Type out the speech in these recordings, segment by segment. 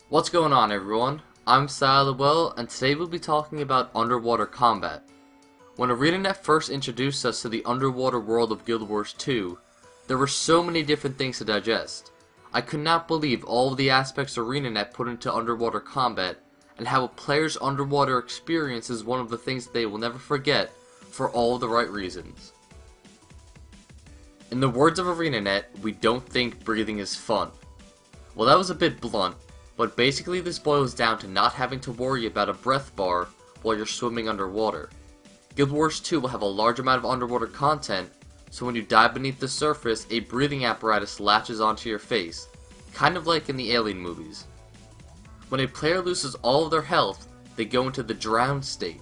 What's going on, everyone? I'm Salawell, and today we'll be talking about underwater combat. When ArenaNet first introduced us to the underwater world of Guild Wars 2, there were so many different things to digest. I could not believe all of the aspects ArenaNet put into underwater combat, and how a player's underwater experience is one of the things that they will never forget for all of the right reasons. In the words of ArenaNet, we don't think breathing is fun. Well, that was a bit blunt, but basically this boils down to not having to worry about a breath bar while you're swimming underwater. Guild Wars 2 will have a large amount of underwater content, so when you dive beneath the surface, a breathing apparatus latches onto your face, kind of like in the Alien movies. When a player loses all of their health, they go into the drowned state.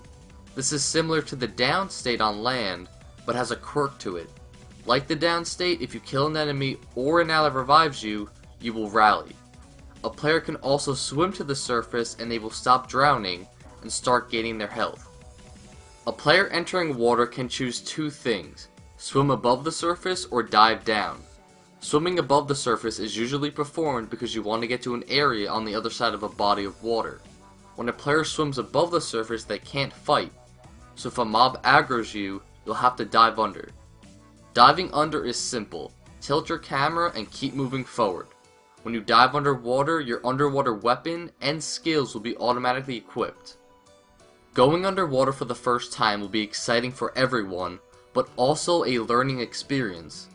This is similar to the down state on land, but has a quirk to it. Like the down state, if you kill an enemy or an ally revives you, you will rally. A player can also swim to the surface and they will stop drowning and start gaining their health. A player entering water can choose two things: swim above the surface or dive down. Swimming above the surface is usually performed because you want to get to an area on the other side of a body of water. When a player swims above the surface, they can't fight, so if a mob aggroes you, you'll have to dive under. Diving under is simple. Tilt your camera and keep moving forward. When you dive underwater, your underwater weapon and skills will be automatically equipped. Going underwater for the first time will be exciting for everyone, but also a learning experience.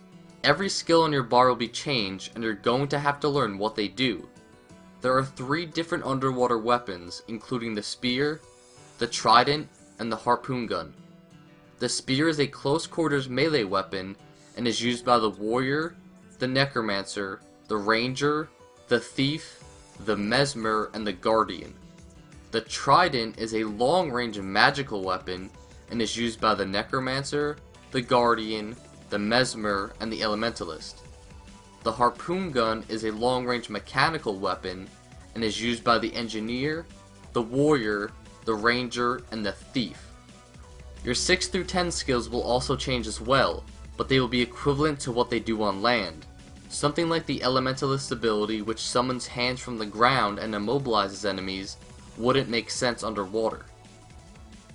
Every skill on your bar will be changed, and you're going to have to learn what they do. There are 3 different underwater weapons, including the spear, the trident, and the harpoon gun. The spear is a close quarters melee weapon and is used by the warrior, the necromancer, the ranger, the thief, the mesmer, and the guardian. The trident is a long-range magical weapon and is used by the necromancer, the guardian, the mesmer, and the elementalist. The harpoon gun is a long-range mechanical weapon and is used by the engineer, the warrior, the ranger, and the thief. Your 6 through 10 skills will also change as well, but they will be equivalent to what they do on land. Something like the elementalist ability, which summons hands from the ground and immobilizes enemies, wouldn't make sense underwater.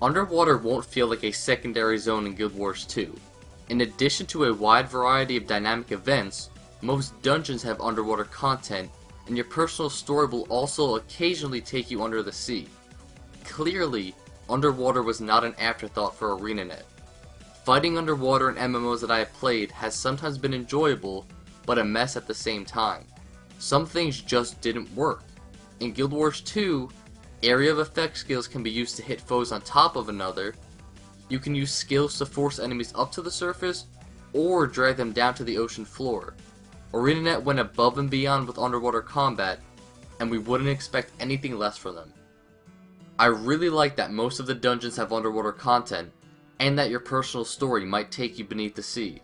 Underwater won't feel like a secondary zone in Guild Wars 2. In addition to a wide variety of dynamic events, most dungeons have underwater content, and your personal story will also occasionally take you under the sea. Clearly, underwater was not an afterthought for ArenaNet. Fighting underwater in MMOs that I have played has sometimes been enjoyable, but a mess at the same time. Some things just didn't work. In Guild Wars 2, area of effect skills can be used to hit foes on top of another. You can use skills to force enemies up to the surface, or drag them down to the ocean floor. ArenaNet went above and beyond with underwater combat, and we wouldn't expect anything less from them. I really like that most of the dungeons have underwater content, and that your personal story might take you beneath the sea.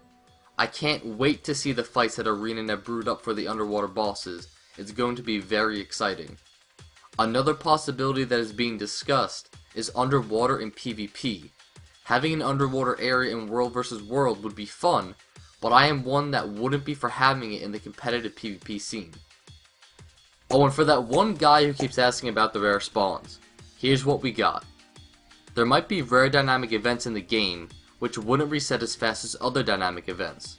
I can't wait to see the fights that ArenaNet brewed up for the underwater bosses. It's going to be very exciting. Another possibility that is being discussed is underwater in PvP. Having an underwater area in World vs. World would be fun, but I am one that wouldn't be for having it in the competitive PvP scene. Oh, and for that one guy who keeps asking about the rare spawns, here's what we got. There might be rare dynamic events in the game, which wouldn't reset as fast as other dynamic events.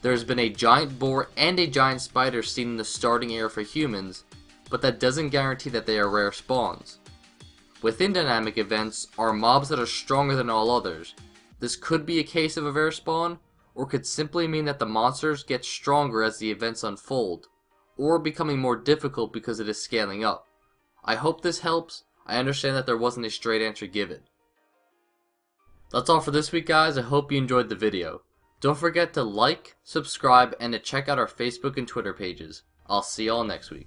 There has been a giant boar and a giant spider seen in the starting area for humans, but that doesn't guarantee that they are rare spawns. Within dynamic events are mobs that are stronger than all others. This could be a case of a rare spawn, or could simply mean that the monsters get stronger as the events unfold, or becoming more difficult because it is scaling up. I hope this helps. I understand that there wasn't a straight answer given. That's all for this week, guys. I hope you enjoyed the video. Don't forget to like, subscribe, and to check out our Facebook and Twitter pages. I'll see y'all next week.